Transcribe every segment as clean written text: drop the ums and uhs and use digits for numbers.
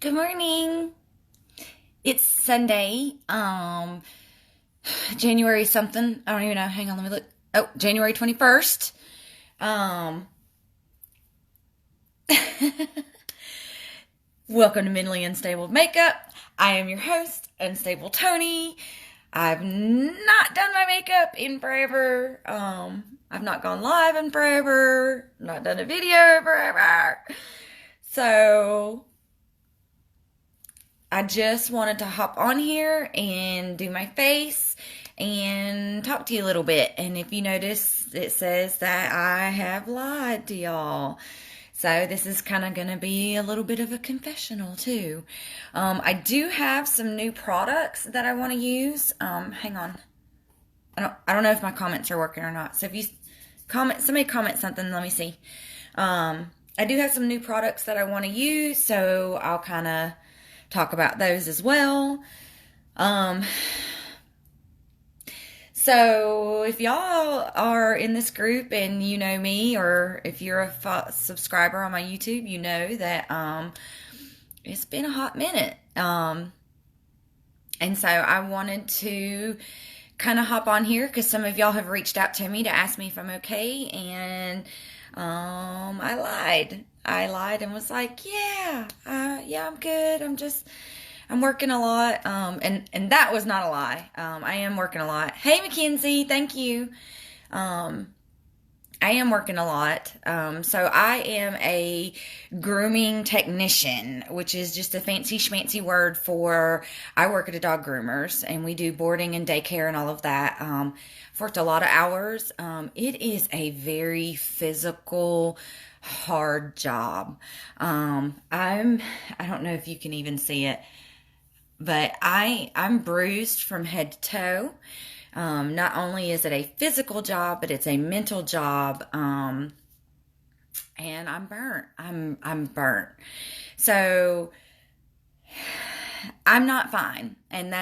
Good morning. It's Sunday, January something. I don't even know. Hang on, let me look. Oh, January 21st. Um, Welcome to Mentally Unstable Makeup. I am your host, Unstable Tony. I've not done my makeup in forever. I've not gone live in forever. Not done a video in forever. So I just wanted to hop on here and do my face and talk to you a little bit. And if you notice, it says that I have lied to y'all. So this is kind of going to be a little bit of a confessional too. I do have some new products that I want to use. Hang on. I don't know if my comments are working or not. So if you somebody comment something, let me see. I do have some new products that I want to use, so I'll kind of talk about those as well. So if y'all are in this group and you know me, or if you're a subscriber on my YouTube, you know that it's been a hot minute. And so I wanted to kind of hop on here because some of y'all have reached out to me to ask me if I'm okay, and I lied. I lied and was like, yeah, I'm good. I'm working a lot. And that was not a lie. I am working a lot. Hey, Mackenzie, thank you. I am working a lot. So I am a grooming technician, which is just a fancy schmancy word for, I work at a dog groomer's and we do boarding and daycare and all of that. I've worked a lot of hours. It is a very physical, hard job. I don't know if you can even see it, but I'm bruised from head to toe. Not only is it a physical job, but it's a mental job. And I'm burnt. I'm burnt. So I'm not fine. And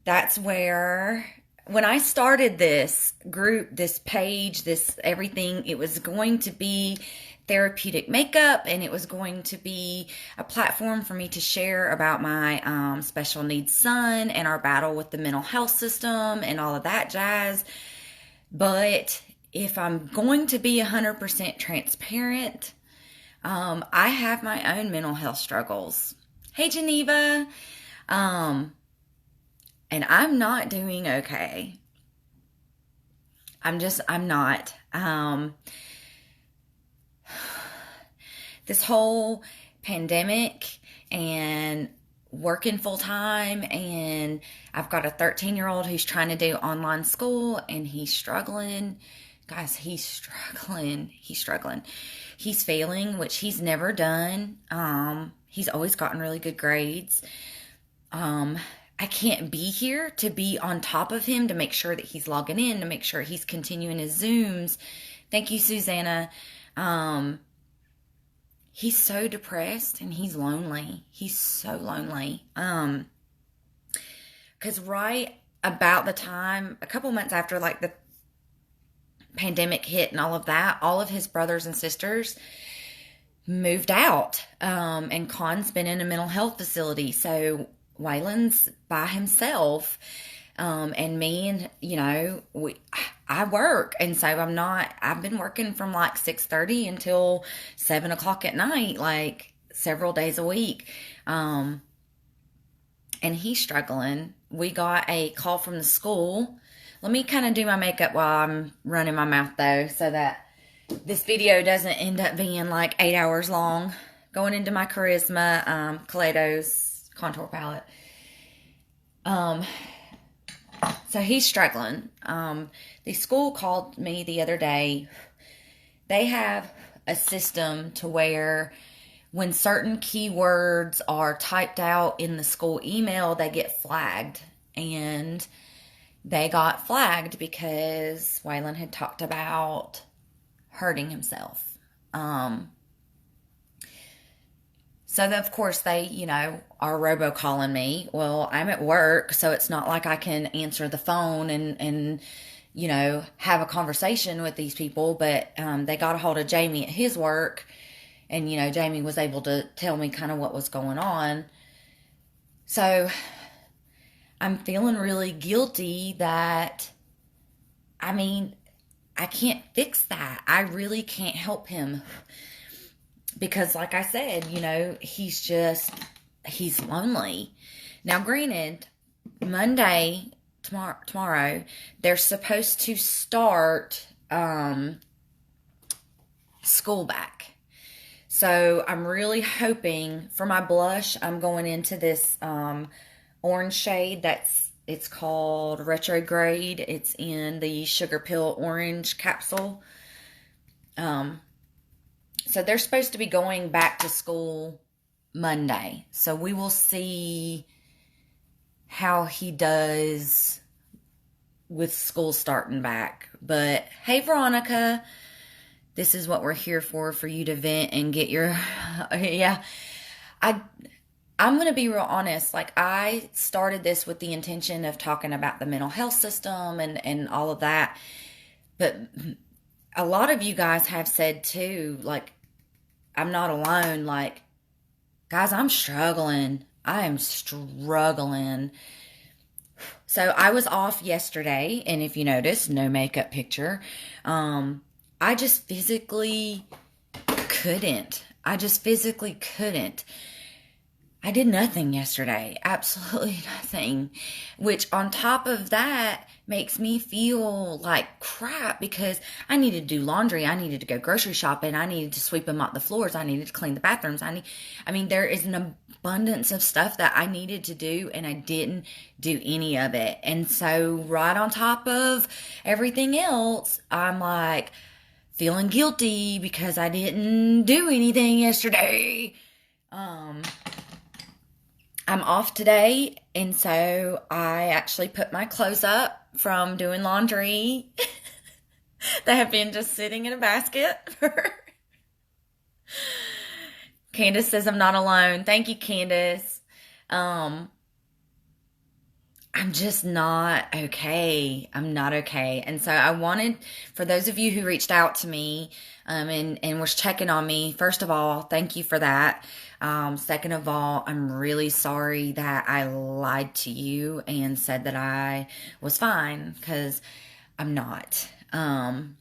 that's where, when I started this group, this page, this everything, it was going to be therapeutic makeup, and it was going to be a platform for me to share about my special needs son and our battle with the mental health system and all of that jazz. But if I'm going to be 100% transparent, I have my own mental health struggles. Hey, Geneva. And I'm not doing okay. I'm not. This whole pandemic and working full time, and I've got a 13-year-old who's trying to do online school, and he's struggling. Guys, he's struggling. He's failing, which he's never done. He's always gotten really good grades. I can't be here to be on top of him, to make sure that he's logging in, to make sure he's continuing his Zooms. Thank you, Susanna. He's so depressed and he's lonely. He's so lonely. Because right about the time, a couple months after like the pandemic hit and all of that, all of his brothers and sisters moved out. And Con's been in a mental health facility. So Waylon's by himself. And me, and I work, and so I've been working from like 6:30 until 7 o'clock at night, like several days a week. And he's struggling. We got a call from the school. Let me kind of do my makeup while I'm running my mouth though, so that this video doesn't end up being like 8 hours long. Going into my Charisma, Kaleidos contour palette. So he's struggling. The school called me the other day. They have a system to where when certain keywords are typed out in the school email, they get flagged. And they got flagged because Waylon had talked about hurting himself. So, of course, they, are robocalling me. Well, I'm at work, so it's not like I can answer the phone and have a conversation with these people. But they got a hold of Jamie at his work, And, Jamie was able to tell me kind of what was going on. So I'm feeling really guilty that, I can't fix that. I really can't help him because, like I said, he's lonely. Now, granted, Monday, tomorrow, they're supposed to start school back. So I'm really hoping for my blush, I'm going into this orange shade it's called Retrograde. It's in the Sugar Pill Orange capsule. So they're supposed to be going back to school Monday. So we will see how he does with school starting back. But hey, Veronica, this is what we're here for you to vent and get your, yeah. I'm going to be real honest. Like, I started this with the intention of talking about the mental health system and all of that. But a lot of you guys have said too, like, I'm not alone. Like, guys, I'm struggling. I am struggling. So I was off yesterday. And if you notice, no makeup picture. I just physically couldn't. I did nothing yesterday. Absolutely nothing. Which on top of that makes me feel like crap because I needed to do laundry. I needed to go grocery shopping. I needed to sweep and mop the floors. I needed to clean the bathrooms. There is an abundance of stuff that I needed to do and I didn't do any of it. And so right on top of everything else, I'm like feeling guilty because I didn't do anything yesterday. I'm off today, and so I actually put my clothes up from doing laundry that have been just sitting in a basket. Candace says I'm not alone. Thank you, Candace. I'm just not okay. I'm not okay. And so I wanted, for those of you who reached out to me and was checking on me, first of all, thank you for that. Second of all, I'm really sorry that I lied to you and said that I was fine, because I'm not. And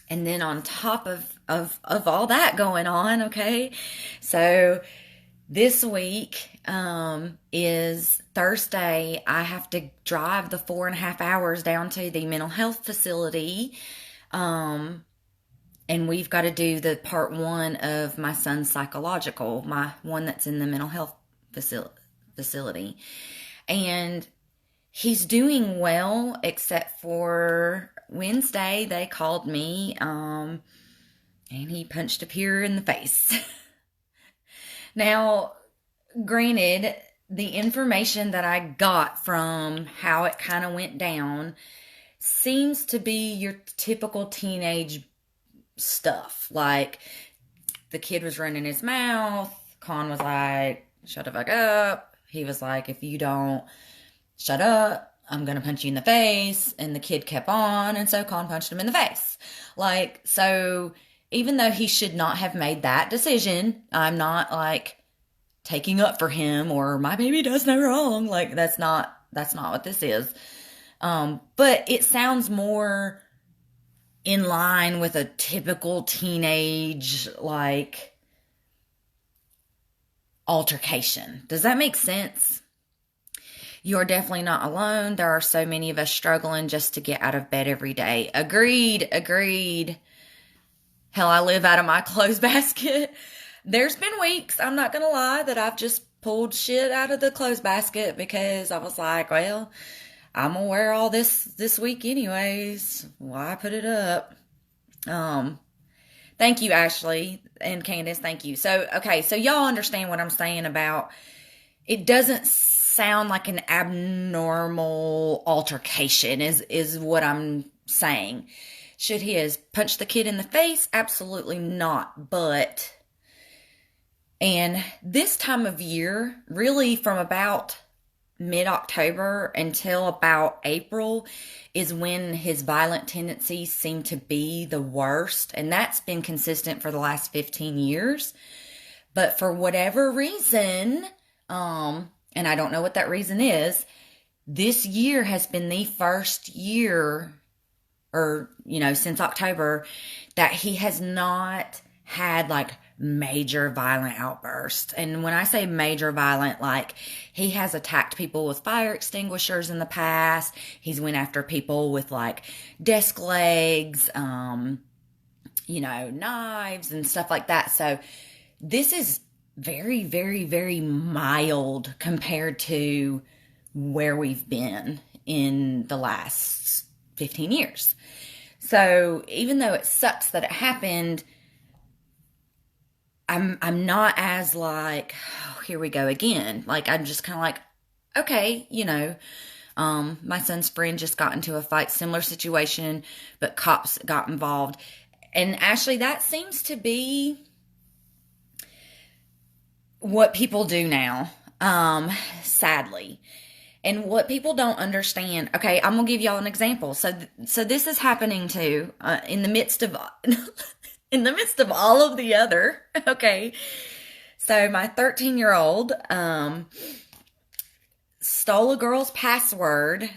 then on top of all that going on, okay, so this week is Thursday. I have to drive the 4.5 hours down to the mental health facility. And we've got to do the part 1 of my son's psychological, my one that's in the mental health facility. And he's doing well, except for Wednesday, they called me, and he punched a peer in the face. Now, granted, the information that I got from how it kind of went down seems to be your typical teenage stuff. Like, the kid was running his mouth. Con was like, shut the fuck up. He was like, if you don't shut up, I'm going to punch you in the face. And the kid kept on. And so Con punched him in the face. Like, so even though he should not have made that decision, I'm not like taking up for him or my baby does no wrong. Like, that's not what this is. But it sounds more in line with a typical teenage, like, altercation. Does that make sense? You're definitely not alone. There are so many of us struggling just to get out of bed every day. Agreed. Hell, I live out of my clothes basket. There's been weeks, I'm not going to lie, that I've just pulled shit out of the clothes basket because I was like, well, I'm going to wear all this week anyways. Why put it up? Thank you, Ashley and Candace. Thank you. So, okay. So y'all understand what I'm saying about, it doesn't sound like an abnormal altercation is what I'm saying. Should he have punched the kid in the face? Absolutely not. And this time of year, really from about mid-October until about April is when his violent tendencies seem to be the worst. And that's been consistent for the last 15 years. But for whatever reason, and I don't know what that reason is, this year has been the first year, or, since October, that he has not had like major violent outbursts. And when I say major violent, like he has attacked people with fire extinguishers in the past. He's went after people with like desk legs, knives and stuff like that. So this is very, very, very mild compared to where we've been in the last 15 years. So even though it sucks that it happened, I'm not as like, oh, here we go again. Like, I'm just kind of like, okay, my son's friend just got into a fight, similar situation, but cops got involved. And Ashley, that seems to be what people do now, sadly. And what people don't understand, okay, I'm going to give y'all an example. So this is happening too, in the midst of, in the midst of all of the other, okay. So my 13-year-old, stole a girl's password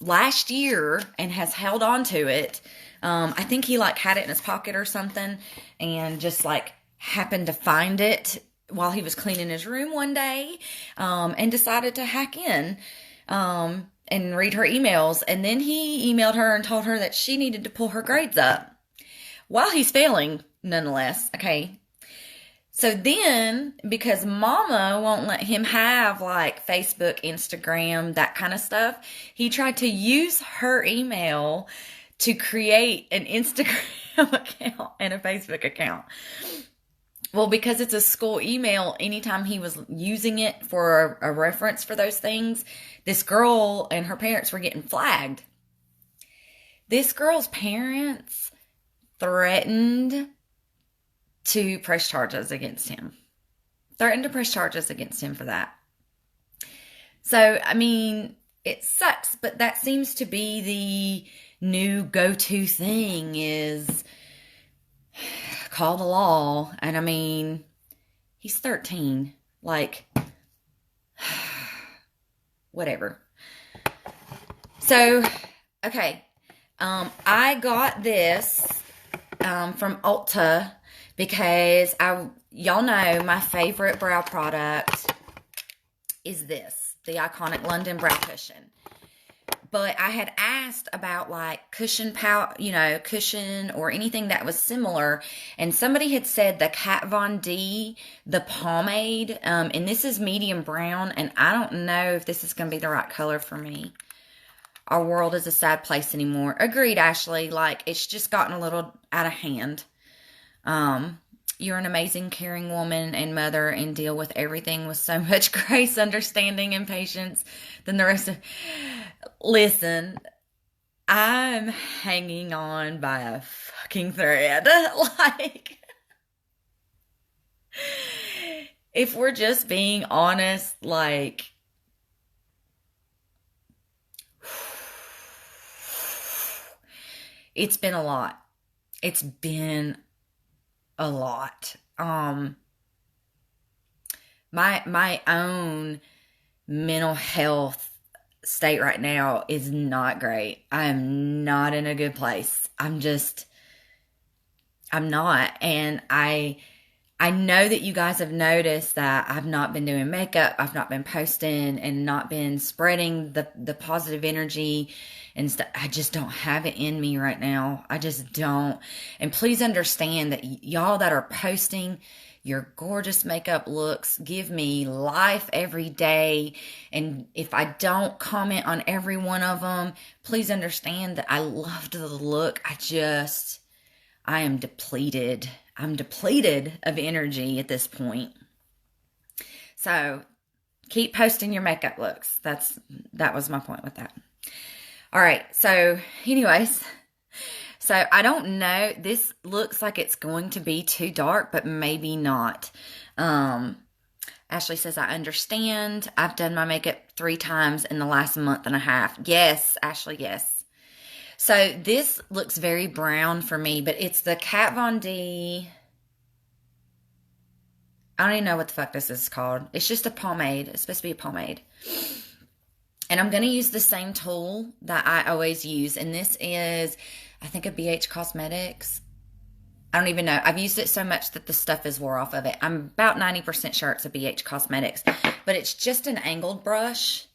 last year and has held on to it. I think he like had it in his pocket or something and just like happened to find it while he was cleaning his room one day, and decided to hack in, and read her emails. And then he emailed her and told her that she needed to pull her grades up while he's failing, nonetheless. Okay. So then, because mama won't let him have like Facebook, Instagram, that kind of stuff, he tried to use her email to create an Instagram account and a Facebook account. Well, because it's a school email, anytime he was using it for a reference for those things, this girl and her parents were getting flagged. This girl's parents threatened to press charges against him. Threatened to press charges against him for that. So, I mean, it sucks, but that seems to be the new go-to thing is call the law. And I mean, he's 13. Like, whatever. So, okay. I got this from Ulta because y'all know my favorite brow product is this, the iconic London Brow Cushion. But I had asked about like cushion or anything that was similar. And somebody had said the Kat Von D, the pomade, and this is medium brown. And I don't know if this is going to be the right color for me. Our world is a sad place anymore. Agreed, Ashley. Like, it's just gotten a little out of hand. You're an amazing, caring woman and mother and deal with everything with so much grace, understanding, and patience than the rest of... Listen, I'm hanging on by a fucking thread. Like, if we're just being honest, like, it's been a lot. It's been a lot. My own mental health state right now is not great. I am not in a good place. I'm not. And I know that you guys have noticed that I've not been doing makeup. I've not been posting and not been spreading the positive energy and stuff. I just don't have it in me right now. I just don't. And please understand that y'all that are posting your gorgeous makeup looks give me life every day. And if I don't comment on every one of them, please understand that I loved the look. I am depleted. I'm depleted of energy at this point. So keep posting your makeup looks. That was my point with that. All right. So anyways, so I don't know. This looks like it's going to be too dark, but maybe not. Ashley says, I understand. I've done my makeup 3 times in the last month and a half. Yes, Ashley, yes. So this looks very brown for me, but it's the Kat Von D. I don't even know what the fuck this is called. It's just a pomade. It's supposed to be a pomade. And I'm going to use the same tool that I always use. And this is, I think, a BH Cosmetics. I don't even know. I've used it so much that the stuff is wore off of it. I'm about 90% sure it's a BH Cosmetics. But it's just an angled brush.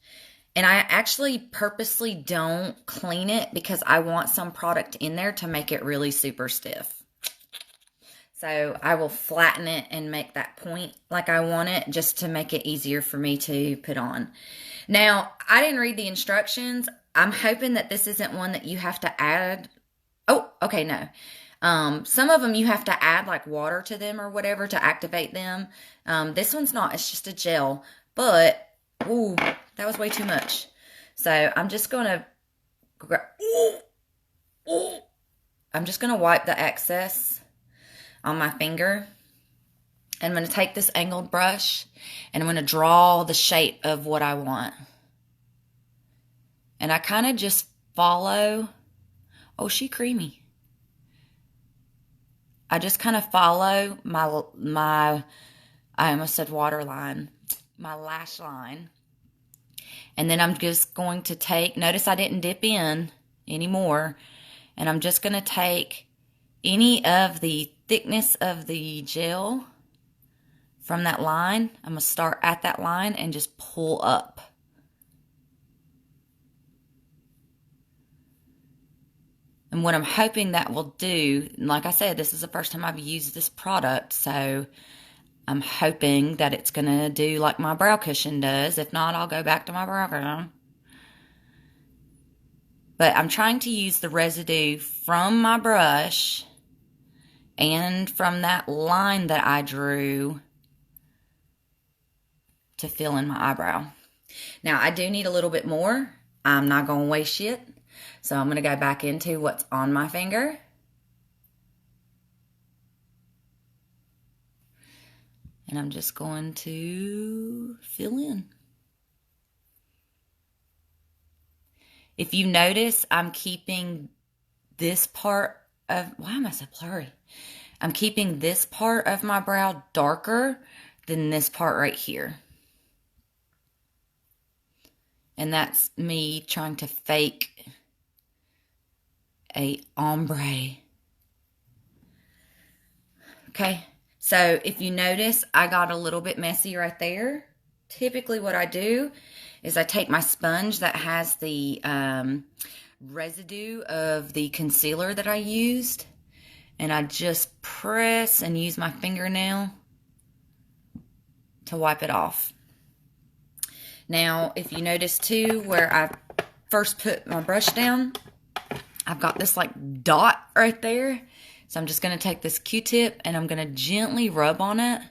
And I actually purposely don't clean it because I want some product in there to make it really super stiff. So I will flatten it and make that point like I want it, just to make it easier for me to put on. Now, I didn't read the instructions. I'm hoping that this isn't one that you have to add. Oh, okay, no. Some of them you have to add like water to them or whatever to activate them. This one's not. It's just a gel. But, ooh, that was way too much. So I'm just going to wipe the excess on my finger. And I'm going to take this angled brush and I'm going to draw the shape of what I want. And I kind of just follow. Oh, she creamy. I just kind of follow my I almost said waterline, my lash line. And then I'm just going to take, notice I didn't dip in anymore. And I'm just going to take any of the thickness of the gel from that line. I'm going to start at that line and just pull up. And what I'm hoping that will do, like I said, this is the first time I've used this product, so I'm hoping that it's going to do like my brow cushion does. If not, I'll go back to my brow cushion. But I'm trying to use the residue from my brush and from that line that I drew to fill in my eyebrow. Now, I do need a little bit more. I'm not going to waste shit. So I'm going to go back into what's on my finger. And I'm just going to fill in. If you notice, I'm keeping this part of, why am I so blurry? I'm keeping this part of my brow darker than this part right here. And that's me trying to fake a ombre. Okay, so if you notice, I got a little bit messy right there. Typically what I do is I take my sponge that has the residue of the concealer that I used, and I just press and use my fingernail to wipe it off. Now, if you notice too, where I first put my brush down, I've got this like dot right there. So I'm just going to take this Q-tip and I'm going to gently rub on it.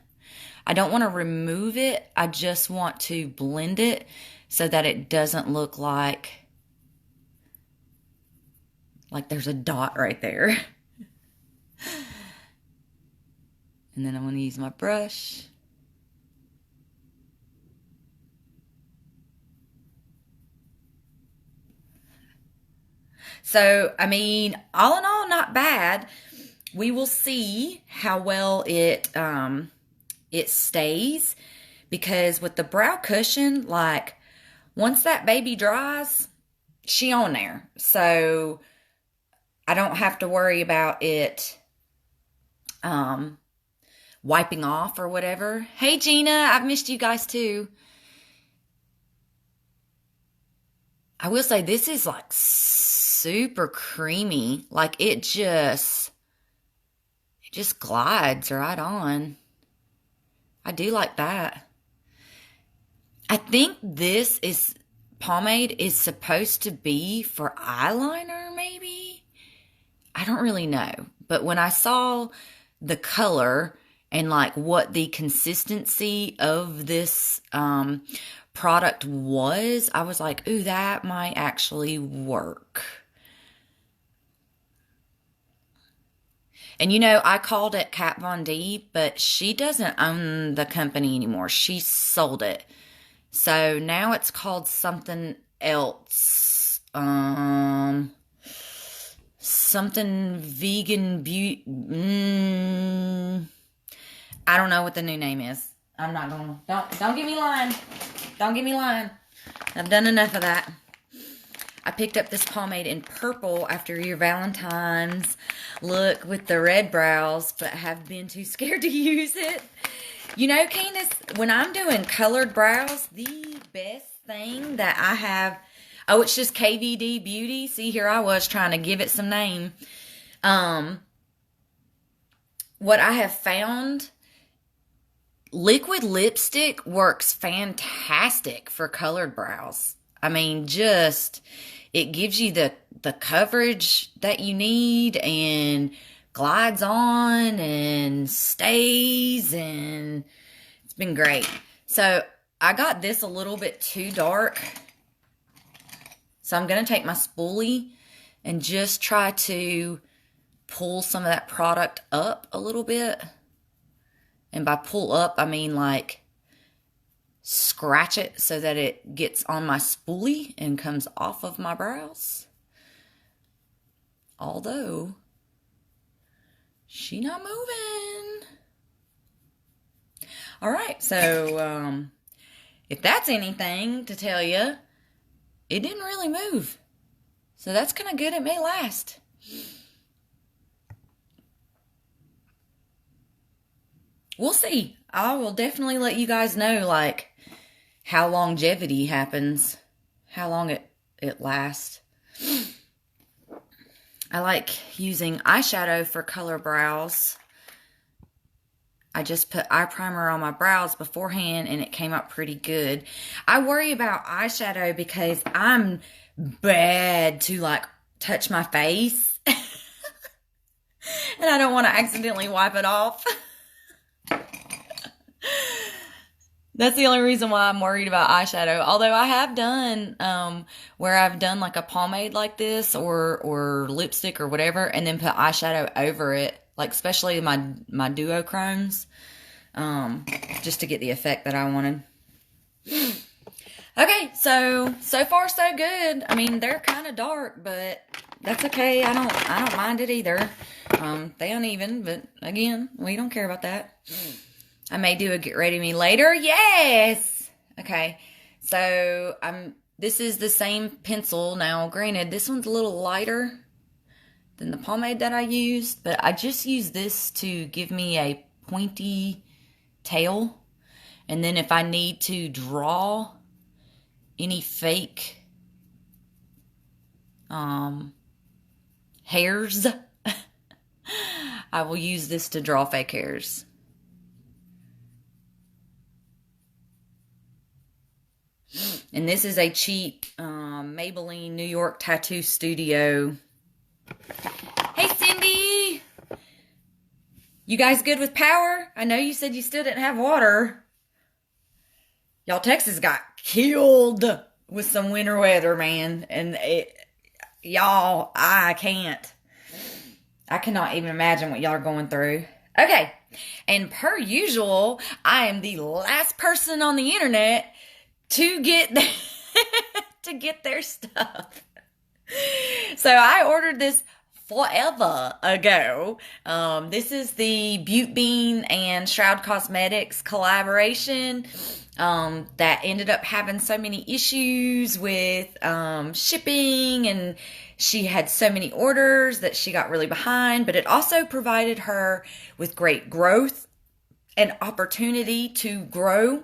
I don't want to remove it. I just want to blend it so that it doesn't look like there's a dot right there. And then I'm going to use my brush. So, I mean, all in all, not bad. We will see how well it stays, because with the brow cushion, like, once that baby dries, she on there. So, I don't have to worry about it wiping off or whatever. Hey, Gina, I've missed you guys too. I will say this is like super creamy. Like it just glides right on. I do like that. I think this pomade is supposed to be for eyeliner, maybe? I don't really know. But when I saw the color and like what the consistency of this product was, I was like, ooh, that might actually work. And you know, I called it Kat Von D, but she doesn't own the company anymore. She sold it. So now it's called something else. Something vegan beauty. I don't know what the new name is. I'm not gonna. Don't get me lying. Don't get me lying. I've done enough of that. I picked up this pomade in purple after your Valentine's look with the red brows, but have been too scared to use it. You know, Candace, when I'm doing colored brows, the best thing that I have, oh, it's just KVD Beauty. See, here I was trying to give it some name. What I have found, liquid lipstick works fantastic for colored brows. I mean, just, it gives you the coverage that you need and glides on and stays, and it's been great. So I got this a little bit too dark. So I'm going to take my spoolie and just try to pull some of that product up a little bit. And by pull up, I mean like scratch it so that it gets on my spoolie and comes off of my brows. Although, she not moving. All right, so if that's anything to tell you, it didn't really move. So that's kind of good. It may last. We'll see. I will definitely let you guys know, like, how longevity happens, how long it lasts. I like using eyeshadow for color brows. I just put eye primer on my brows beforehand and it came out pretty good. I worry about eyeshadow because I'm bad to like touch my face. And I don't want to accidentally wipe it off. That's the only reason why I'm worried about eyeshadow. Although I have done where I've done like a pomade like this or lipstick or whatever and then put eyeshadow over it, like especially my duochromes, just to get the effect that I wanted. Okay, so far so good. I mean, they're kind of dark, but that's okay. I don't mind it either. They uneven, but again, we don't care about that. I may do a get ready me later. Yes. Okay. So this is the same pencil. Now, granted, this one's a little lighter than the pomade that I used, but I just use this to give me a pointy tail. And then if I need to draw any fake hairs, I will use this to draw fake hairs. And this is a cheap Maybelline New York Tattoo Studio. Hey, Cindy! You guys good with power? I know you said you still didn't have water. Y'all, Texas got killed with some winter weather, man. And y'all, I cannot even imagine what y'all are going through. Okay. And per usual, I am the last person on the internet to get their stuff. So I ordered this forever ago. This is the Beautbean and Shroud Cosmetics collaboration that ended up having so many issues with shipping, and she had so many orders that she got really behind, but it also provided her with great growth and opportunity to grow.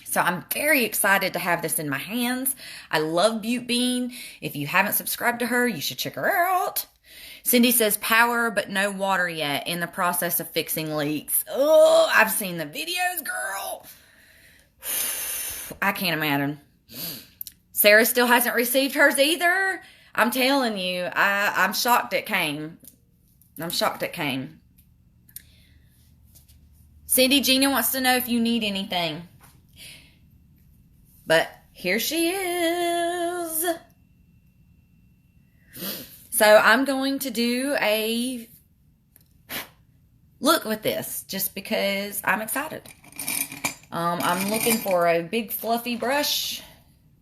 So I'm very excited to have this in my hands. I love Beautbean. If you haven't subscribed to her, you should check her out. Cindy says power, but no water yet. In the process of fixing leaks. Oh, I've seen the videos, girl. I can't imagine. Sarah still hasn't received hers either. I'm telling you, I'm shocked it came. I'm shocked it came. Cindy, Gina wants to know if you need anything. But here she is. So I'm going to do a look with this just because I'm excited. I'm looking for a big fluffy brush.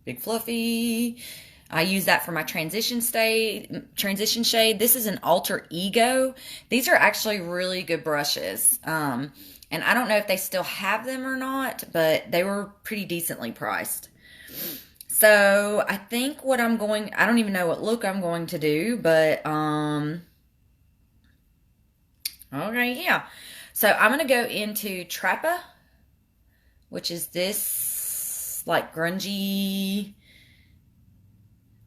Big fluffy. I use that for my transition shade. This is an Alter Ego. These are actually really good brushes. And I don't know if they still have them or not, but they were pretty decently priced. So I think what I don't even know what look I'm going to do, but, okay, yeah. So I'm going to go into Trappa, which is this, like, grungy.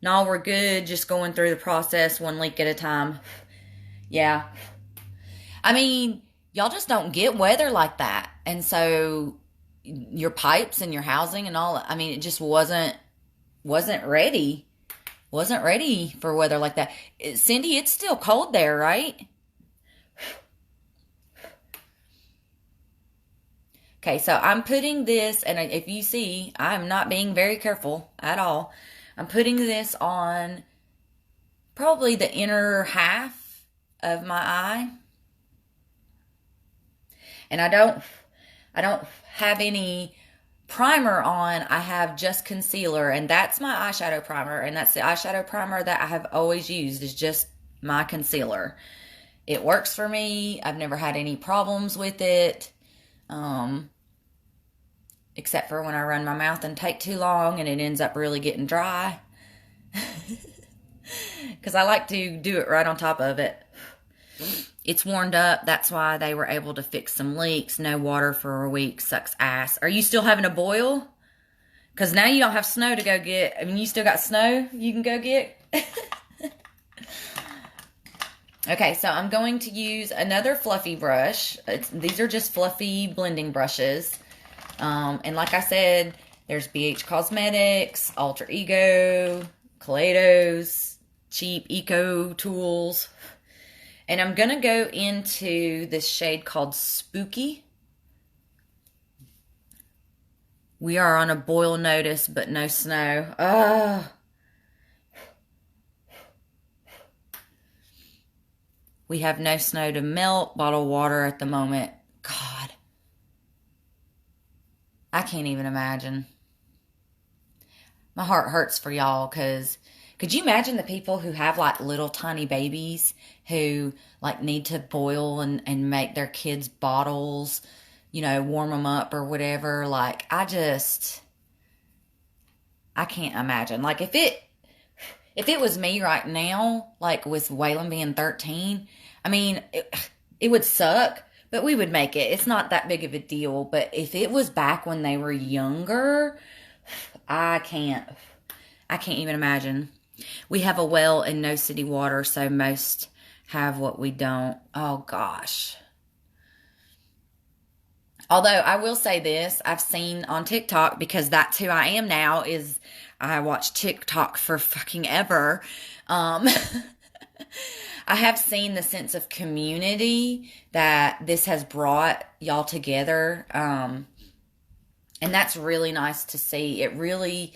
No, we're good, just going through the process one leak at a time. Yeah. I mean, y'all just don't get weather like that. And so your pipes and your housing and all, I mean, it just wasn't ready. Wasn't ready for weather like that. Cindy, it's still cold there, right? Okay, so I'm putting this, and if you see, I'm not being very careful at all. I'm putting this on probably the inner half of my eye. And I don't have any primer on. I have just concealer, and that's my eyeshadow primer, and that's the eyeshadow primer that I have always used, is just my concealer. It works for me. I've never had any problems with it. Except for when I run my mouth and take too long and it ends up really getting dry. Because I like to do it right on top of it. It's warmed up. That's why they were able to fix some leaks. No water for a week sucks ass. Are you still having a boil? Because now you don't have snow to go get. I mean, you still got snow you can go get? Okay, so I'm going to use another fluffy brush. These are just fluffy blending brushes. And like I said, there's BH Cosmetics, Alter Ego, Kaleidos, cheap eco tools. And I'm going to go into this shade called Spooky. We are on a boil notice, but no snow. Ugh. We have no snow to melt, bottled water at the moment. God. I can't even imagine. My heart hurts for y'all, because could you imagine the people who have like little tiny babies who like need to boil and make their kids bottles, you know, warm them up or whatever? Like, I can't imagine. Like, if it was me right now, like with Waylon being 13, I mean, it would suck. But we would make it. It's not that big of a deal. But if it was back when they were younger, I can't even imagine. We have a well and no city water, so most have what we don't. Oh, gosh. Although I will say this, I've seen on TikTok, because that's who I am now, is I watch TikTok for fucking ever. I have seen the sense of community that this has brought y'all together. And that's really nice to see. It really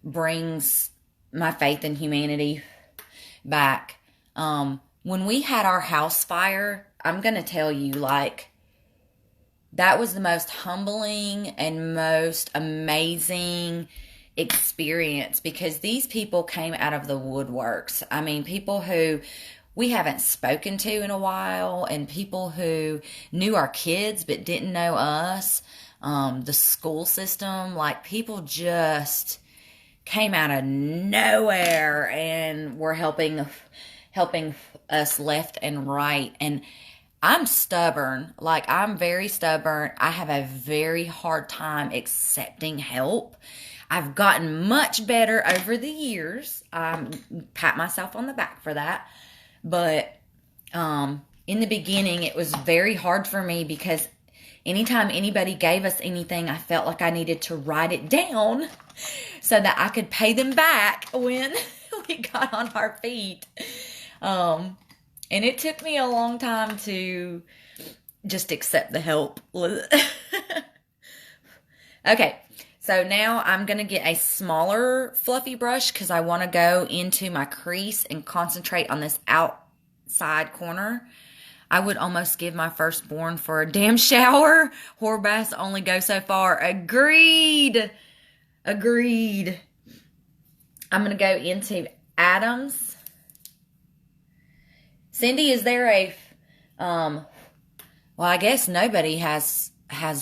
brings my faith in humanity back. When we had our house fire, I'm going to tell you, like, that was the most humbling and most amazing experience, because these people came out of the woodworks. I mean, people who we haven't spoken to in a while, and people who knew our kids but didn't know us. The school system, like, people just came out of nowhere and were helping us left and right. And I'm stubborn. Like, I'm very stubborn. I have a very hard time accepting help. I've gotten much better over the years. Pat myself on the back for that. But in the beginning, it was very hard for me, because anytime anybody gave us anything, I felt like I needed to write it down so that I could pay them back when we got on our feet. And it took me a long time to just accept the help. Okay, so now I'm going to get a smaller fluffy brush, because I want to go into my crease and concentrate on this outside corner. I would almost give my firstborn for a damn shower. Whore baths only go so far. Agreed. Agreed. I'm going to go into Adams. Cindy, is there a, well, I guess nobody has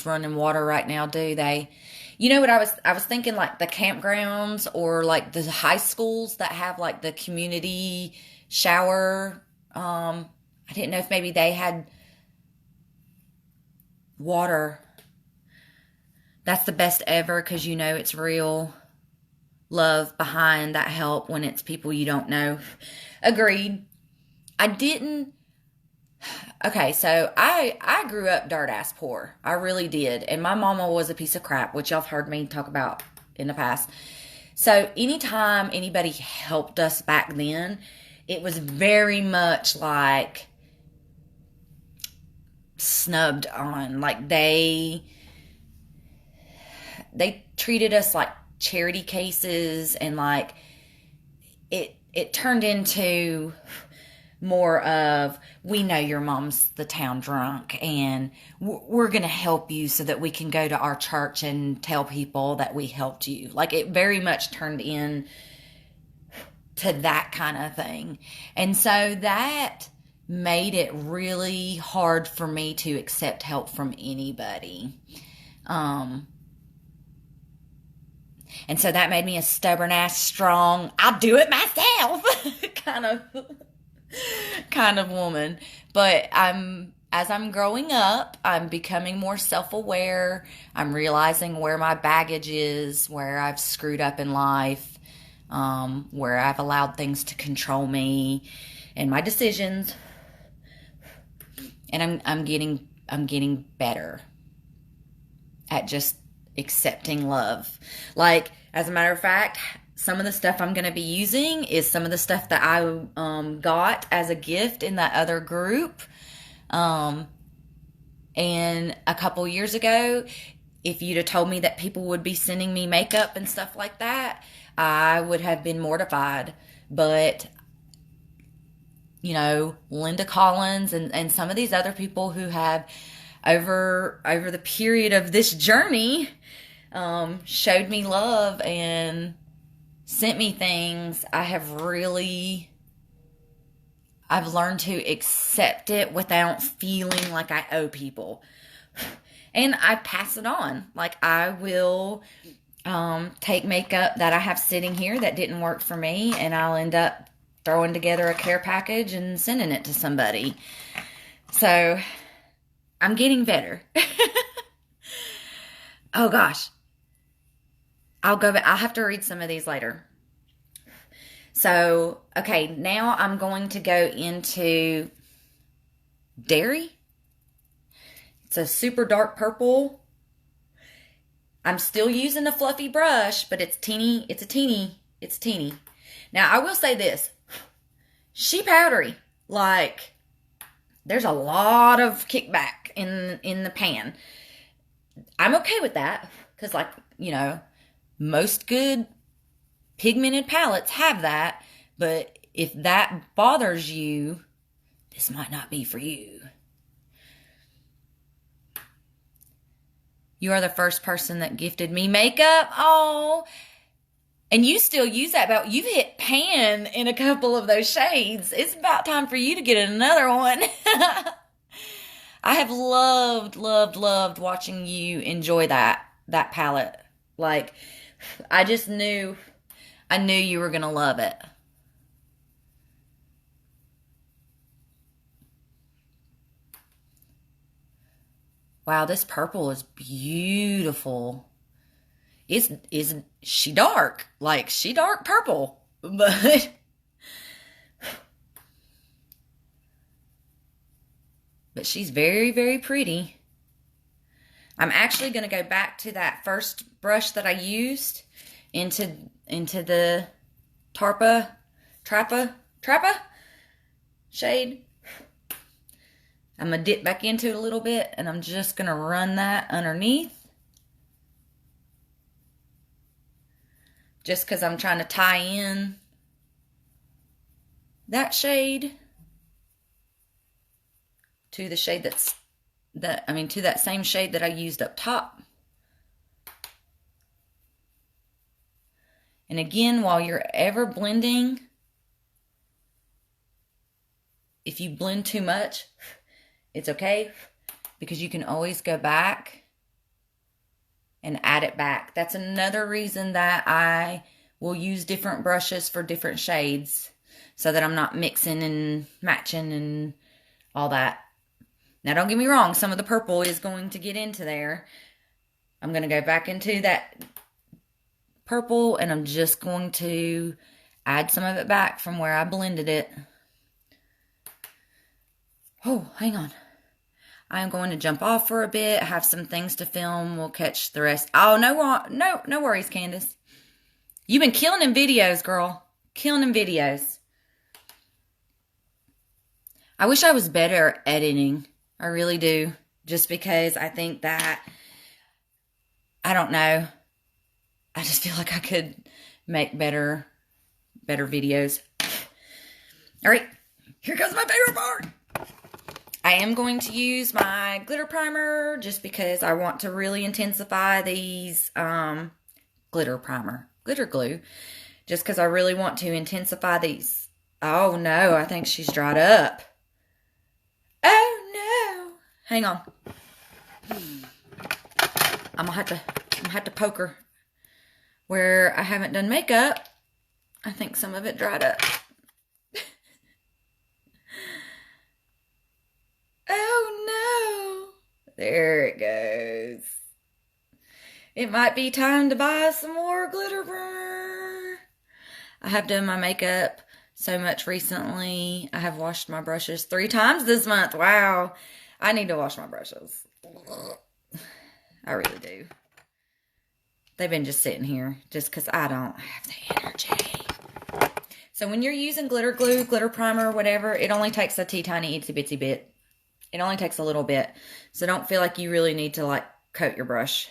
running water right now, do they? You know what I was thinking, like the campgrounds or like the high schools that have like the community shower. I didn't know if maybe they had water. That's the best ever, because you know it's real love behind that help when it's people you don't know. Agreed. Okay, so I grew up dirt ass poor. I really did. And my mama was a piece of crap, which y'all have heard me talk about in the past. So anytime anybody helped us back then, it was very much like snubbed on. Like they treated us like charity cases, and like it turned into more of, we know your mom's the town drunk and we're going to help you so that we can go to our church and tell people that we helped you. Like it very much turned in to that kind of thing. And so that made it really hard for me to accept help from anybody. And so that made me a stubborn ass, strong, I'll do it myself kind of woman. But as I'm growing up, I'm becoming more self-aware. I'm realizing where my baggage is, where I've screwed up in life, where I've allowed things to control me and my decisions. And I'm getting better at just accepting love. Like, as a matter of fact, some of the stuff I'm going to be using is some of the stuff that I got as a gift in that other group. And a couple years ago, if you'd have told me that people would be sending me makeup and stuff like that, I would have been mortified. But, you know, Linda Collins and some of these other people who have, over the period of this journey, showed me love and sent me things, I've learned to accept it without feeling like I owe people. And I pass it on. Like, I will take makeup that I have sitting here that didn't work for me, and I'll end up throwing together a care package and sending it to somebody. So I'm getting better. Oh gosh. I'll have to read some of these later. So, okay, now I'm going to go into Dairy. It's a super dark purple. I'm still using the fluffy brush, but it's teeny. Now, I will say this. She powdery. Like, there's a lot of kickback in the pan. I'm okay with that, because, like, you know, most good pigmented palettes have that, but if that bothers you, this might not be for you. You are the first person that gifted me makeup. Oh, and you still use that, but you've hit pan in a couple of those shades. It's about time for you to get another one. I have loved watching you enjoy that palette. Like, I knew you were going to love it. Wow, this purple is beautiful. Is she dark? Like, she dark purple. But she's very, very pretty. I'm actually going to go back to that first brush that I used into the Trappa shade. I'm going to dip back into it a little bit, and I'm just going to run that underneath. Just because I'm trying to tie in that shade. to the shade to that same shade that I used up top. And again, while you're ever blending, if you blend too much, it's okay, because you can always go back and add it back. That's another reason that I will use different brushes for different shades, so that I'm not mixing and matching and all that. Now, don't get me wrong, some of the purple is going to get into there. I'm going to go back into that purple, and I'm just going to add some of it back from where I blended it. Oh, hang on. I'm going to jump off for a bit. I have some things to film. We'll catch the rest. Oh, no worries, Candace. You've been killing them videos, girl. Killing them videos. I wish I was better at editing. I really do. Just because I think that, I don't know, I just feel like I could make better videos. All right, here comes my favorite part. I am going to use my glitter primer just because I want to really intensify these glitter glue. Just because I really want to intensify these. Oh no, I think she's dried up. Oh no. Hang on. I'm gonna have to poke her. Where I haven't done makeup, I think some of it dried up. Oh no. There it goes. It might be time to buy some more glitter primer. I have done my makeup so much recently. I have washed my brushes 3 times this month. Wow. I need to wash my brushes. I really do. They've been just sitting here just because I don't have the energy. So when you're using glitter glue, glitter primer, whatever, it only takes a teeny itsy bitsy bit. It only takes a little bit. So don't feel like you really need to like coat your brush.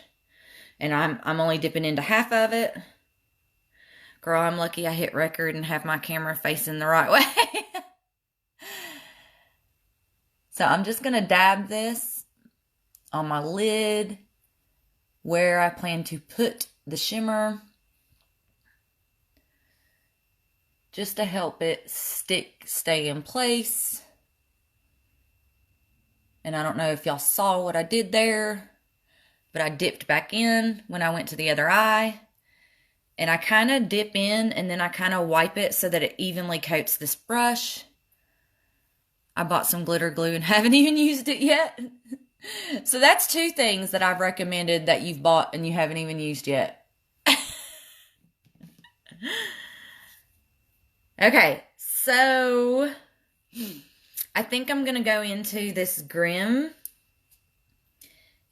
And I'm only dipping into half of it. Girl, I'm lucky I hit record and have my camera facing the right way. So I'm just going to dab this on my lid where I plan to put the shimmer, just to help it stay in place. And I don't know if y'all saw what I did there, but I dipped back in when I went to the other eye. And I kind of dip in and then I kind of wipe it so that it evenly coats this brush. I bought some glitter glue and haven't even used it yet. So that's 2 things that I've recommended that you've bought and you haven't even used yet. Okay, so I think I'm going to go into this Grim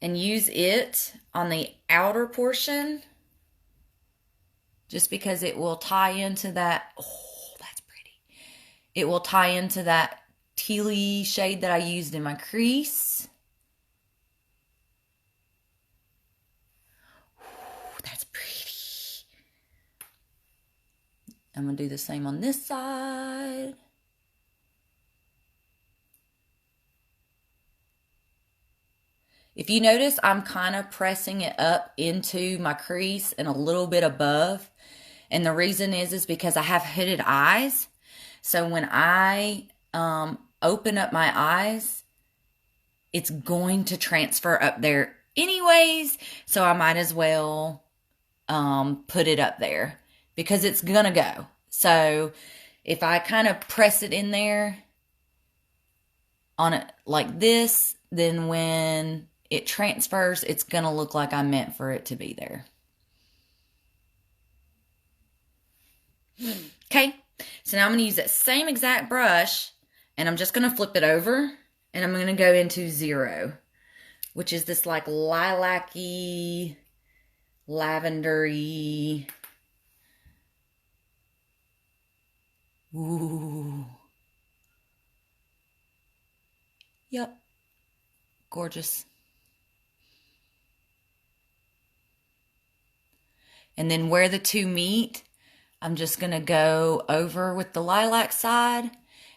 and use it on the outer portion just because it will tie into that. Oh, that's pretty. It will tie into that tealy shade that I used in my crease. That's pretty. I'm going to do the same on this side. If you notice, I'm kind of pressing it up into my crease and a little bit above. And the reason is because I have hooded eyes. So when I open up my eyes, it's going to transfer up there anyways. So I might as well put it up there because it's gonna go. So if I kind of press it in there on it like this, then when it transfers, it's gonna look like I meant for it to be there. Okay, so now I'm gonna use that same exact brush and I'm just gonna flip it over and I'm gonna go into 0, which is this like lilac-y, lavendery. Ooh. Yep. Gorgeous. And then where the 2 meet, I'm just going to go over with the lilac side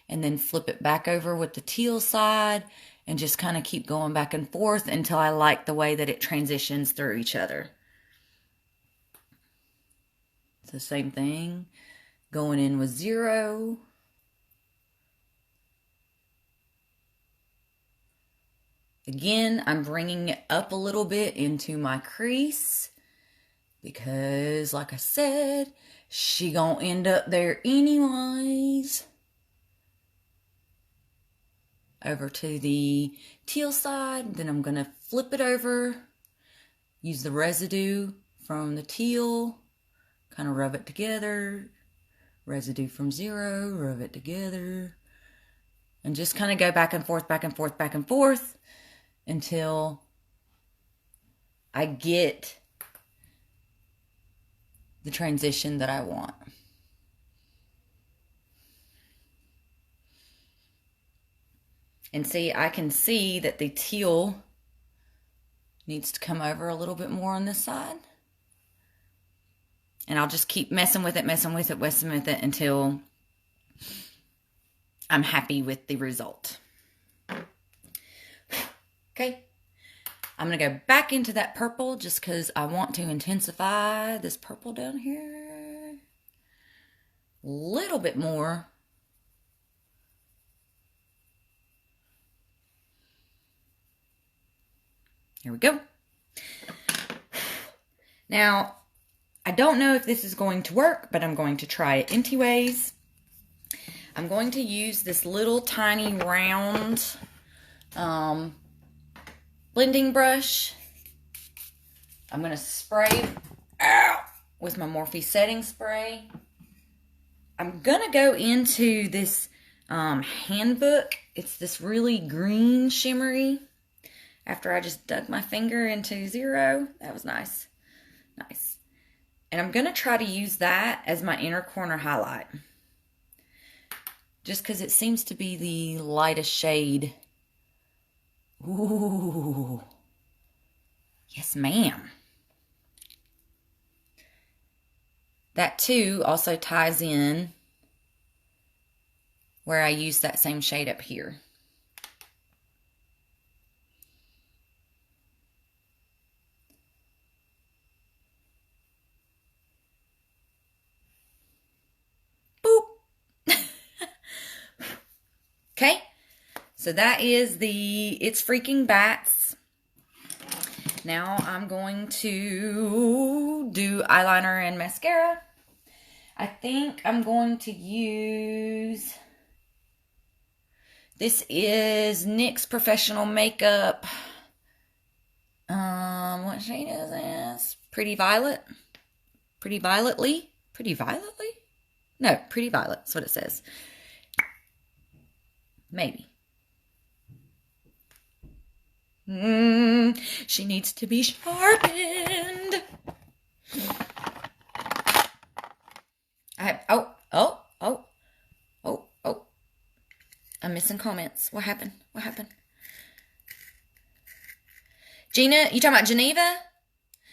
and then flip it back over with the teal side and just kind of keep going back and forth until I like the way that it transitions through each other. It's the same thing, going in with 0. Again, I'm bringing it up a little bit into my crease because, like I said, she gonna end up there anyways. Over to the teal side, then I'm gonna flip it over, use the residue from the teal, kind of rub it together, residue from 0, rub it together, and just kind of go back and forth, back and forth, back and forth, until I get the transition that I want. And see, I can see that the teal needs to come over a little bit more on this side. And I'll just keep messing with it, messing with it, messing with it until I'm happy with the result. Okay, I'm going to go back into that purple just because I want to intensify this purple down here a little bit more. Here we go. Now, I don't know if this is going to work, but I'm going to try it anyways. I'm going to use this little tiny round blending brush. I'm going to spray with my Morphe setting spray. I'm going to go into this handbook. It's this really green shimmery. After I just dug my finger into 0. That was nice. Nice. And I'm going to try to use that as my inner corner highlight. Just because it seems to be the lightest shade. Ooh. Yes, ma'am. That too also ties in where I use that same shade up here. Okay, so that is the It's Freaking Bats. Now I'm going to do eyeliner and mascara. I think I'm going to use, this is NYX Professional Makeup. What shade is this? Pretty Violet? Pretty Violetly? Pretty Violetly? No, Pretty Violet, that's what it says. Maybe. She needs to be sharpened. Oh. I'm missing comments. What happened? What happened? Gina, you talking about Geneva?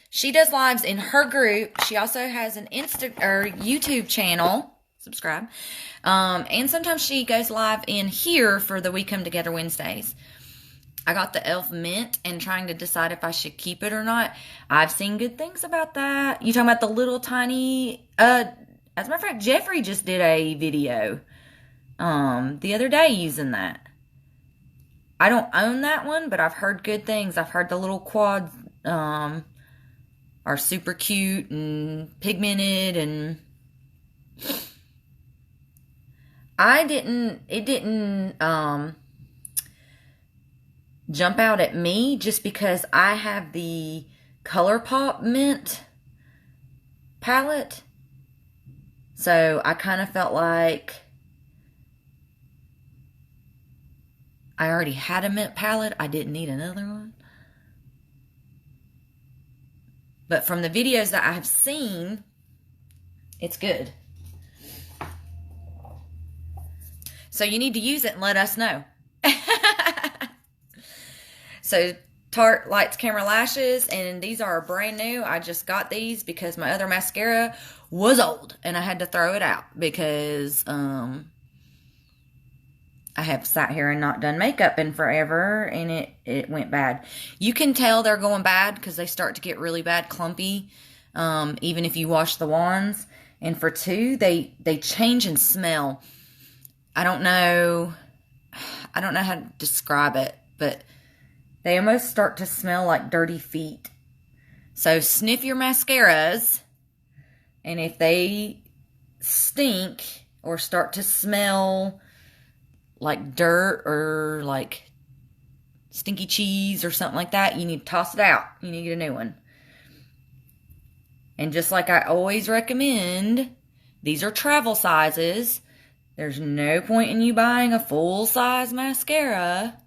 She does lives in her group. She also has an YouTube channel. Subscribe. And sometimes she goes live in here for the We Come Together Wednesdays. I got the e.l.f. mint and trying to decide if I should keep it or not. I've seen good things about that. You talking about the little tiny, as a matter of fact, Jeffrey just did a video the other day using that. I don't own that one, but I've heard good things. I've heard the little quads are super cute and pigmented, and it didn't jump out at me just because I have the ColourPop mint palette. So I kind of felt like I already had a mint palette. I didn't need another one. But from the videos that I have seen, it's good. So you need to use it and let us know. So Tarte Lights Camera Lashes, and these are brand new. I just got these because my other mascara was old and I had to throw it out because I have sat here and not done makeup in forever, and it went bad. You can tell they're going bad because they start to get really bad, clumpy, even if you wash the wands. And for two, they change and smell. I don't know how to describe it, but they almost start to smell like dirty feet. So sniff your mascaras, and if they stink or start to smell like dirt or like stinky cheese or something like that, you need to toss it out. You need to get a new one. And just like I always recommend, these are travel sizes. There's no point in you buying a full-size mascara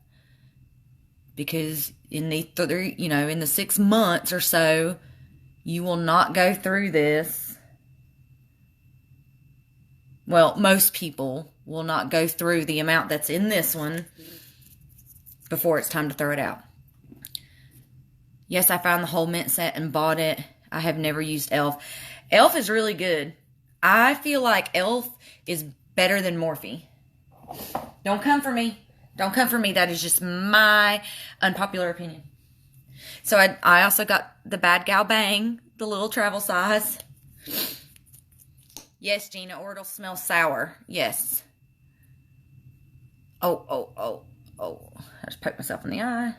because in the 6 months or so, you will not go through this. Well, most people will not go through the amount that's in this one before it's time to throw it out. Yes, I found the whole mint set and bought it. I have never used e.l.f. e.l.f. is really good. I feel like e.l.f. is better than Morphe. Don't come for me. Don't come for me. That is just my unpopular opinion. So I also got the Bad Gal Bang, the little travel size. Yes, Gina, or it'll smell sour. Yes. Oh. I just poked myself in the eye.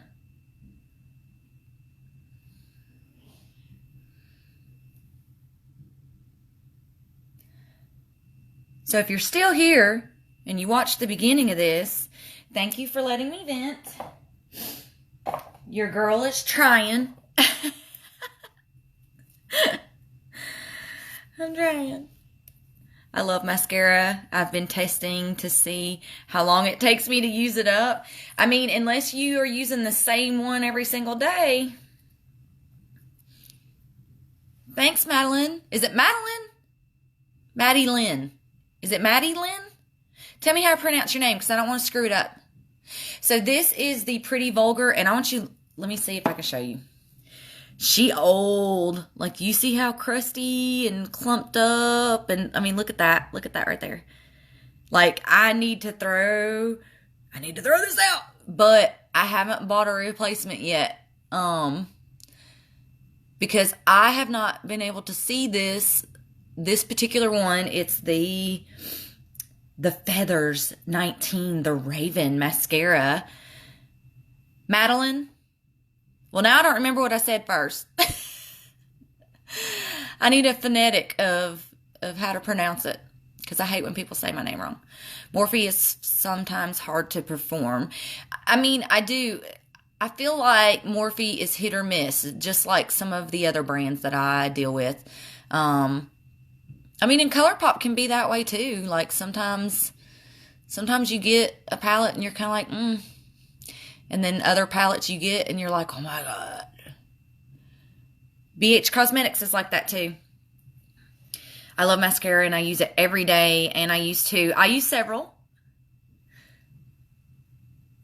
So if you're still here and you watched the beginning of this, thank you for letting me vent. Your girl is trying. I'm trying. I love mascara. I've been testing to see how long it takes me to use it up. I mean, unless you are using the same one every single day. Thanks, Madeline. Is it Madeline? Maddie Lynn. Is it Maddie Lynn? Tell me how to pronounce your name because I don't want to screw it up. So this is the Pretty Vulgar, and I want you, let me see if I can show you. She old. Like, you see how crusty and clumped up, and I mean, look at that. Look at that right there. Like, I need to throw this out, but I haven't bought a replacement yet. Because I have not been able to see this particular one. It's the Feathers 19, the Raven mascara. Madeline. Well, now I don't remember what I said first. I need a phonetic of how to pronounce it because I hate when people say my name wrong. Morphe is sometimes hard to perform. I mean, I feel like Morphe is hit or miss, just like some of the other brands that I deal with. I mean, and ColourPop can be that way too. Like sometimes you get a palette and you're kind of like, and then other palettes you get and you're like, oh my God. BH Cosmetics is like that too. I love mascara and I use it every day, and I use several.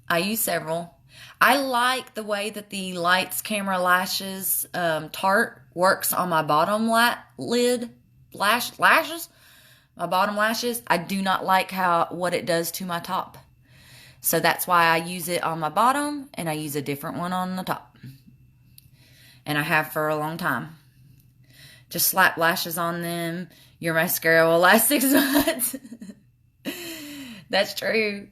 I like the way that the Lights Camera Lashes Tarte works on my bottom lashes. My bottom lashes. I do not like what it does to my top. So that's why I use it on my bottom, and I use a different one on the top. And I have for a long time. Just slap lashes on them. Your mascara will last 6 months. That's true.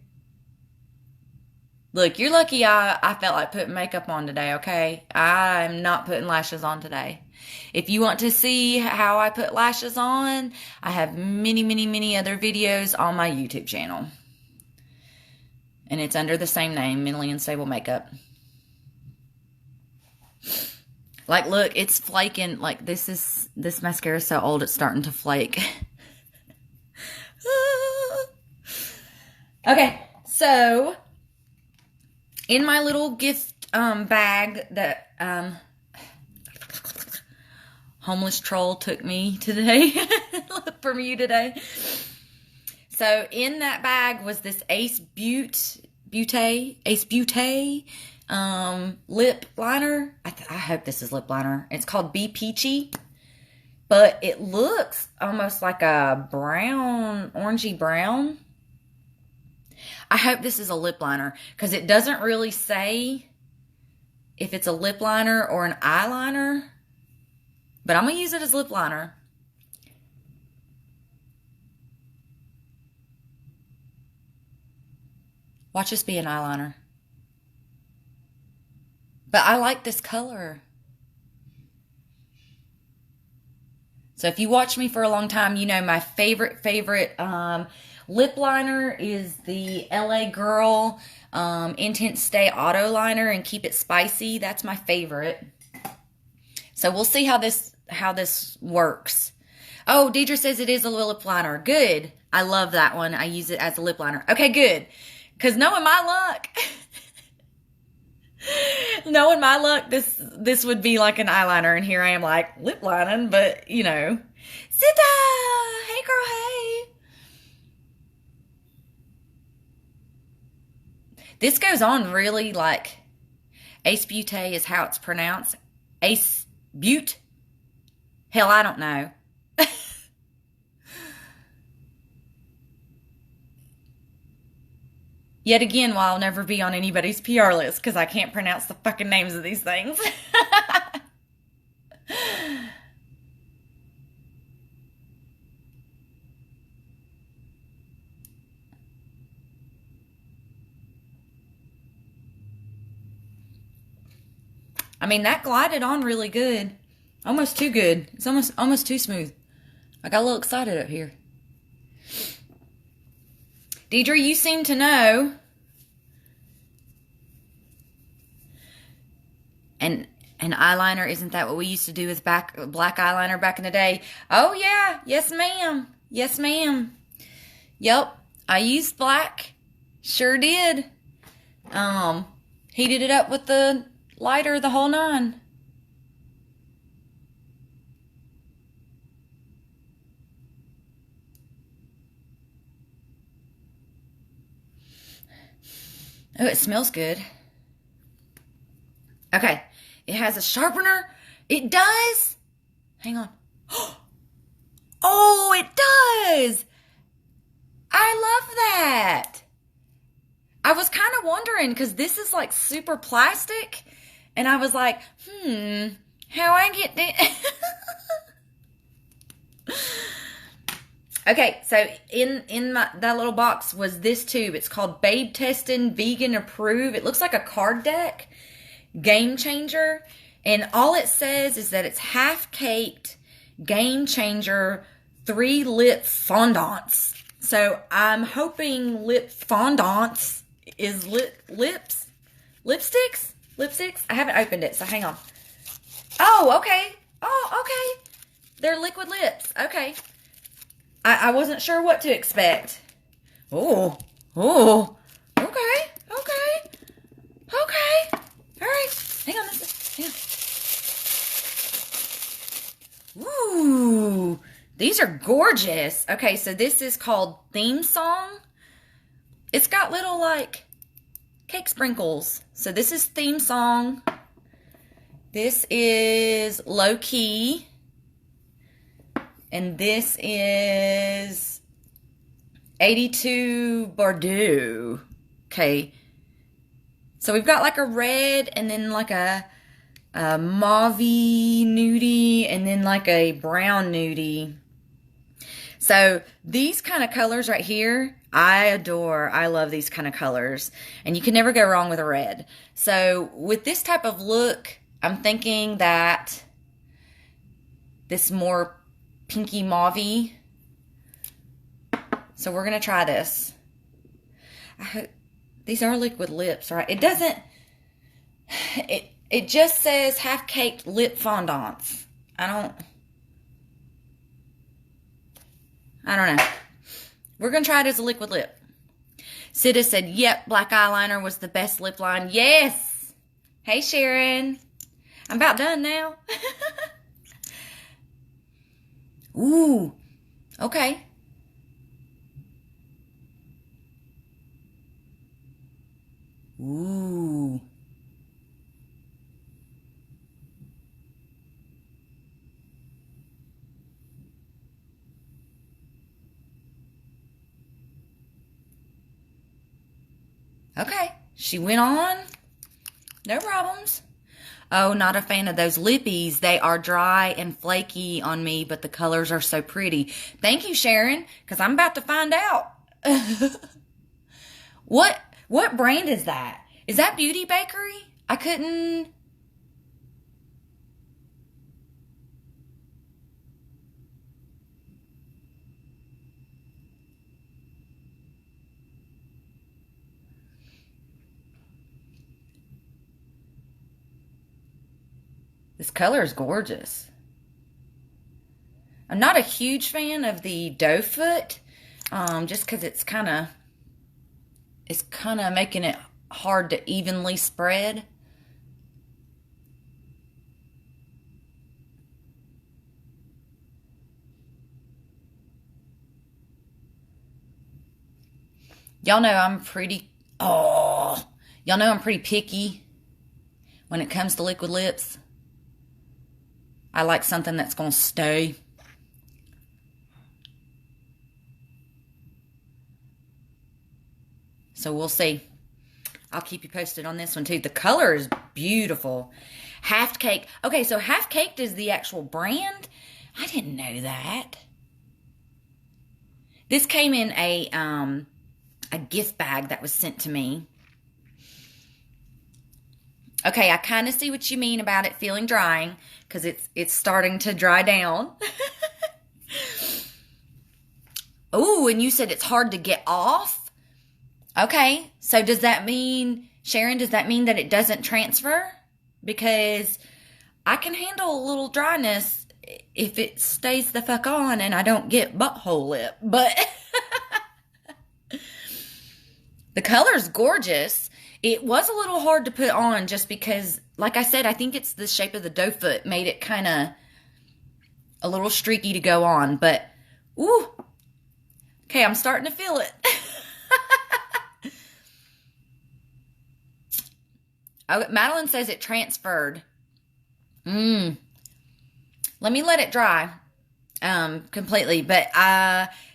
Look, you're lucky I felt like putting makeup on today, okay? I'm not putting lashes on today. If you want to see how I put lashes on, I have many, many, many other videos on my YouTube channel. And it's under the same name, Mentally Unstable Makeup. Like, look, it's flaking. Like, this mascara is so old, it's starting to flake. Okay, so in my little gift bag that Homeless Troll took me today, from you today. So in that bag was this Ace Beauté lip liner. I hope this is lip liner. It's called Be Peachy, but it looks almost like a brown, orangey brown. I hope this is a lip liner because it doesn't really say if it's a lip liner or an eyeliner, but I'm going to use it as lip liner. Watch this be an eyeliner. But I like this color. So if you watch me for a long time, you know my favorite lip liner is the LA Girl Intense Stay Auto Liner and Keep It Spicy. That's my favorite. So we'll see how this works. Oh, Deidre says it is a lip liner. Good. I love that one. I use it as a lip liner. Okay, good. Because knowing my luck, this would be like an eyeliner, and here I am like lip lining, but you know. Sita! Hey girl, hey! This goes on really like Ace Beauté is how it's pronounced. Ace Butte? Hell, I don't know. Yet again, while I'll never be on anybody's PR list because I can't pronounce the fucking names of these things. I mean, that glided on really good. Almost too good. It's almost too smooth. I got a little excited up here. Deidre, you seem to know. And eyeliner, isn't that what we used to do with black eyeliner back in the day? Oh, yeah. Yes, ma'am. Yes, ma'am. Yep. I used black. Sure did. Heated it up with the lighter, the whole nine. Oh, it smells good. Okay. It has a sharpener. It does. Hang on. Oh, it does. I love that. I was kind of wondering because this is like super plastic. And I was like, how I get that? Okay, so in that little box was this tube. It's called Babe Testing Vegan Approved. It looks like a card deck. Game Changer. And all it says is that it's half caked Game Changer 3 lip fondants. So I'm hoping lip fondants is lipsticks. I haven't opened it, so hang on. Oh, okay. Oh, okay. They're liquid lips. Okay. I wasn't sure what to expect. Oh. Okay. All right. Hang on. Ooh. These are gorgeous. Okay, so this is called Theme Song. It's got little, like, cake sprinkles. So this is Theme Song. This is Low Key. And this is 82 Bordeaux. Okay. So we've got like a red and then like a mauve-y nudie and then like a brown nudie. So these kind of colors right here, I adore. I love these kind of colors. And you can never go wrong with a red. So with this type of look, I'm thinking that this more pinky mauve. So we're going to try this. These are liquid lips, right? It doesn't, it just says half-caked lip fondants. I don't know. We're going to try it as a liquid lip. Sita said, yep, black eyeliner was the best lip line. Yes. Hey, Sharon. I'm about done now. Ooh. Okay. Ooh. Okay. She went on. No problems. Oh, not a fan of those lippies. They are dry and flaky on me, but the colors are so pretty. Thank you, Sharon, because I'm about to find out. What brand is that? Is that Beauty Bakery? I couldn't... This color is gorgeous. I'm not a huge fan of the doe foot, just because it's kind of making it hard to evenly spread. Y'all know I'm pretty picky when it comes to liquid lips. I like something that's going to stay. So we'll see. I'll keep you posted on this one too. The color is beautiful. Half Cake. Okay, so Half Caked is the actual brand. I didn't know that. This came in a gift bag that was sent to me. Okay, I kind of see what you mean about it feeling drying, because it's starting to dry down. Oh, and you said it's hard to get off? Okay, so does that mean, Sharon, does that mean that it doesn't transfer? Because I can handle a little dryness if it stays the fuck on and I don't get butthole lip. But the color's gorgeous. It was a little hard to put on just because, like I said, I think it's the shape of the doe foot made it kind of a little streaky to go on. But, ooh, okay, I'm starting to feel it. Oh, Madeline says it transferred. Let me let it dry completely. But,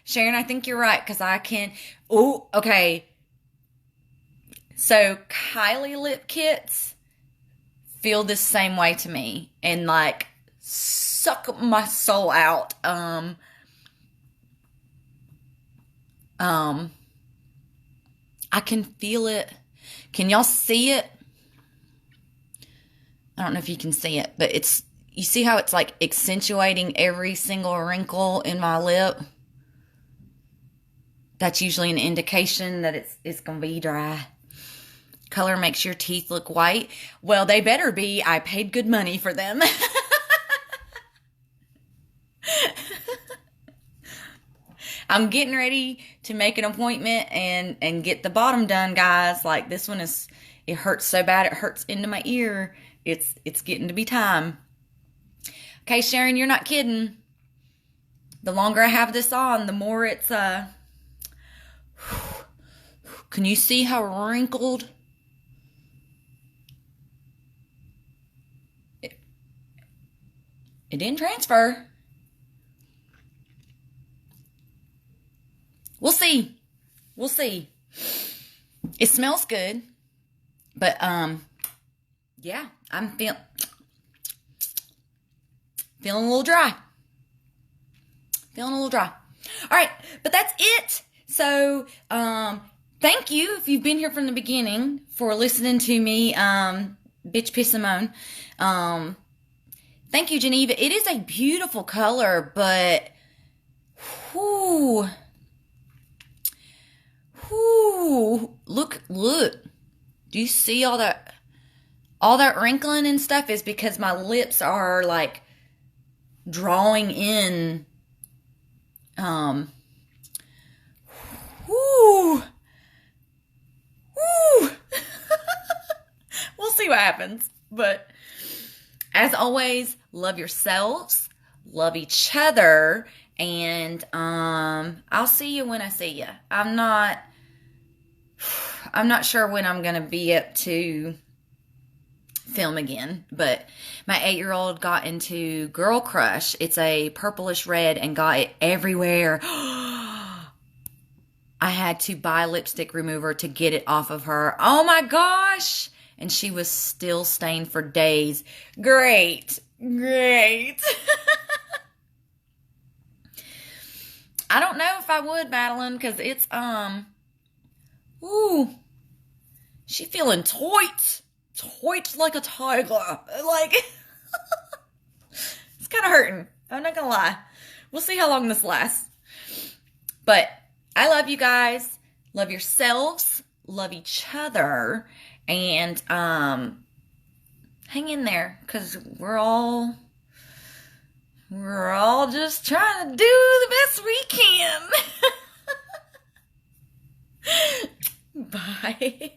Sharon, I think you're right, because I can... Oh, okay. So, Kylie lip kits feel the same way to me and, like, suck my soul out. I can feel it. Can y'all see it? I don't know if you can see it, but you see how it's like accentuating every single wrinkle in my lip? That's usually an indication that it's going to be dry. Color makes your teeth look white. Well, they better be. I paid good money for them. I'm getting ready to make an appointment and get the bottom done, guys. Like, this one it hurts so bad it hurts into my ear. It's getting to be time. Okay, Sharon, you're not kidding. The longer I have this on, the more it's can you see how wrinkled? It didn't transfer. We'll see. We'll see. It smells good. But, yeah, I'm feeling a little dry. Feeling a little dry. All right, but that's it. So, thank you if you've been here from the beginning for listening to me, bitch, piss, and moan. Thank you, Geneva. It is a beautiful color, but, whoo. Look. Do you see all that wrinkling and stuff is because my lips are like drawing in. We'll see what happens. But as always, love yourselves, love each other, and I'll see you when I see you. I'm not sure when I'm going to be up to film again, but my 8-year-old got into Girl Crush. It's a purplish red and got it everywhere. I had to buy lipstick remover to get it off of her. Oh my gosh. And she was still stained for days. Great. Great. I don't know if I would, Madeline, because it's, ooh, she feeling tight. Tight like a tiger. Like, it's kind of hurting. I'm not gonna lie. We'll see how long this lasts. But I love you guys. Love yourselves. Love each other. And hang in there, because we're all just trying to do the best we can. Bye.